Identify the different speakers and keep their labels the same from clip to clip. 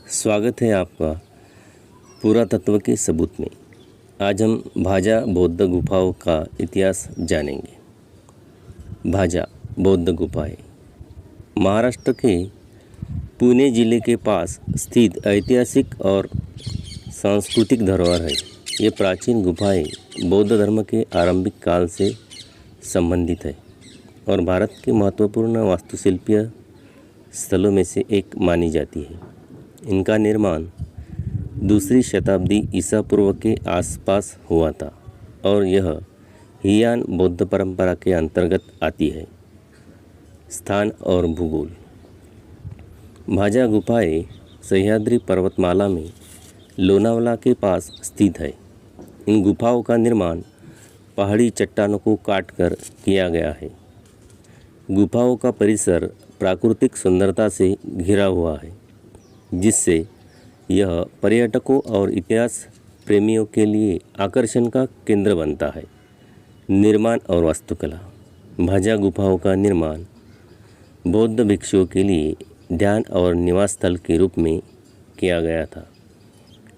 Speaker 1: स्वागत है आपका पुरातत्व के सबूत में। आज हम भाजा बौद्ध गुफाओं का इतिहास जानेंगे। भाजा बौद्ध गुफाएं महाराष्ट्र के पुणे जिले के पास स्थित ऐतिहासिक और सांस्कृतिक धरोहर है। ये प्राचीन गुफाएं बौद्ध धर्म के आरंभिक काल से संबंधित है और भारत के महत्वपूर्ण वास्तुशिल्पीय स्थलों में से एक मानी जाती है। इनका निर्माण दूसरी शताब्दी ईसा पूर्व के आसपास हुआ था और यह हियान बौद्ध परंपरा के अंतर्गत आती है। स्थान और भूगोल। भाजा गुफाएं सह्याद्री पर्वतमाला में लोनावला के पास स्थित है। इन गुफाओं का निर्माण पहाड़ी चट्टानों को काटकर किया गया है। गुफाओं का परिसर प्राकृतिक सुंदरता से घिरा हुआ है, जिससे यह पर्यटकों और इतिहास प्रेमियों के लिए आकर्षण का केंद्र बनता है। निर्माण और वास्तुकला। भाजा गुफाओं का निर्माण बौद्ध भिक्षुओं के लिए ध्यान और निवास स्थल के रूप में किया गया था।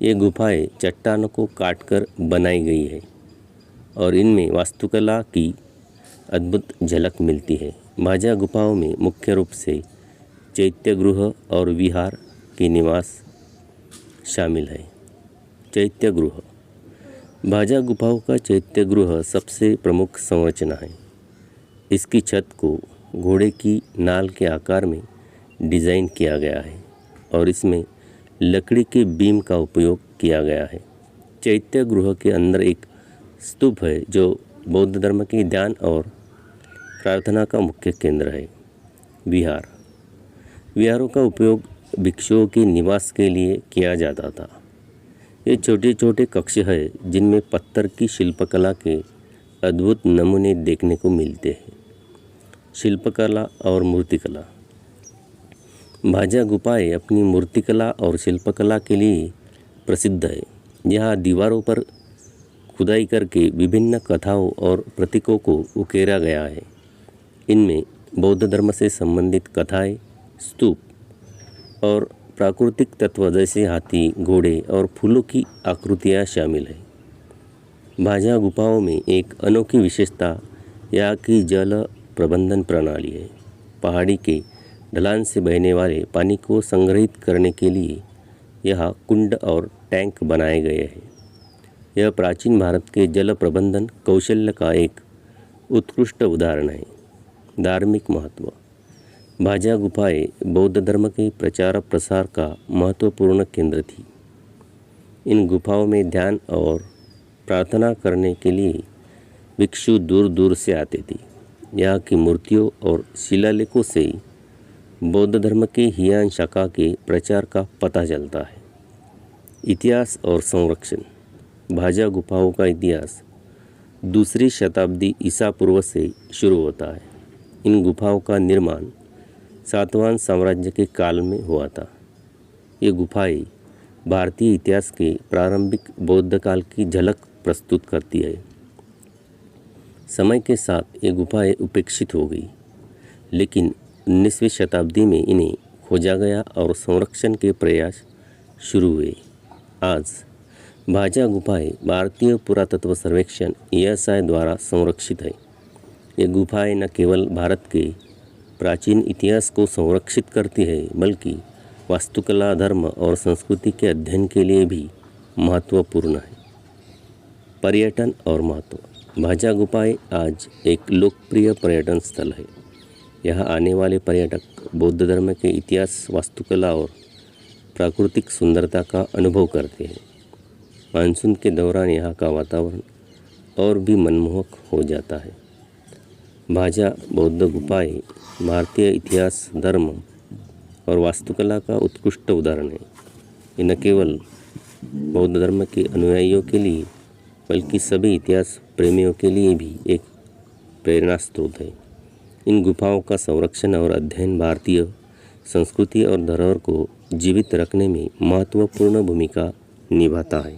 Speaker 1: ये गुफाएं चट्टानों को काटकर बनाई गई है और इनमें वास्तुकला की अद्भुत झलक मिलती है। भाजा गुफाओं में मुख्य रूप से चैत्यगृह और विहार के निवास शामिल है। चैत्यगृह। भाजा गुफाओं का चैत्यगृह सबसे प्रमुख संरचना है। इसकी छत को घोड़े की नाल के आकार में डिज़ाइन किया गया है और इसमें लकड़ी के बीम का उपयोग किया गया है। चैत्यगृह के अंदर एक स्तूप है जो बौद्ध धर्म के ध्यान और प्रार्थना का मुख्य केंद्र है। विहार। विहारों का उपयोग भिक्षुओं के निवास के लिए किया जाता था। ये छोटे छोटे कक्ष हैं जिनमें पत्थर की शिल्पकला के अद्भुत नमूने देखने को मिलते हैं। शिल्पकला और मूर्तिकला। भाजा गुफाएं अपनी मूर्तिकला और शिल्पकला के लिए प्रसिद्ध है। यहाँ दीवारों पर खुदाई करके विभिन्न कथाओं और प्रतीकों को उकेरा गया है। इनमें बौद्ध धर्म से संबंधित कथाएं, स्तूप और प्राकृतिक तत्व जैसे हाथी, घोड़े और फूलों की आकृतियाँ शामिल हैं। भाजा गुफाओं में एक अनोखी विशेषता यहाँ की जल प्रबंधन प्रणाली है। पहाड़ी के ढलान से बहने वाले पानी को संग्रहित करने के लिए यहाँ कुंड और टैंक बनाए गए हैं। यह प्राचीन भारत के जल प्रबंधन कौशल्य का एक उत्कृष्ट उदाहरण है। धार्मिक महत्व। भाजा गुफाएं बौद्ध धर्म के प्रचार प्रसार का महत्वपूर्ण केंद्र थी। इन गुफाओं में ध्यान और प्रार्थना करने के लिए भिक्षु दूर दूर से आते थे। यहाँ की मूर्तियों और शिलालेखों से बौद्ध धर्म के हियान शाखा के प्रचार का पता चलता है। इतिहास और संरक्षण। भाजा गुफाओं का इतिहास दूसरी शताब्दी ईसा पूर्व से शुरू होता है। इन गुफाओं का निर्माण सातवाहन साम्राज्य के काल में हुआ था। ये गुफाएं भारतीय इतिहास के प्रारंभिक बौद्ध काल की झलक प्रस्तुत करती है। समय के साथ ये गुफाएं उपेक्षित हो गई, लेकिन 19वीं शताब्दी में इन्हें खोजा गया और संरक्षण के प्रयास शुरू हुए। आज भाजा गुफाएं भारतीय पुरातत्व सर्वेक्षण ASI द्वारा संरक्षित है। ये गुफाएं न केवल भारत के प्राचीन इतिहास को संरक्षित करती है, बल्कि वास्तुकला, धर्म और संस्कृति के अध्ययन के लिए भी महत्वपूर्ण है। पर्यटन और महत्व। भाजा गुफाएं आज एक लोकप्रिय पर्यटन स्थल है। यहाँ आने वाले पर्यटक बौद्ध धर्म के इतिहास, वास्तुकला और प्राकृतिक सुंदरता का अनुभव करते हैं। मानसून के दौरान यहाँ का वातावरण और भी मनमोहक हो जाता है। भाजा बौद्ध गुफाएं भारतीय इतिहास, धर्म और वास्तुकला का उत्कृष्ट उदाहरण है। ये न केवल बौद्ध धर्म के अनुयायियों के लिए, बल्कि सभी इतिहास प्रेमियों के लिए भी एक प्रेरणा स्रोत है। इन गुफाओं का संरक्षण और अध्ययन भारतीय संस्कृति और धरोहर को जीवित रखने में महत्वपूर्ण भूमिका निभाता है।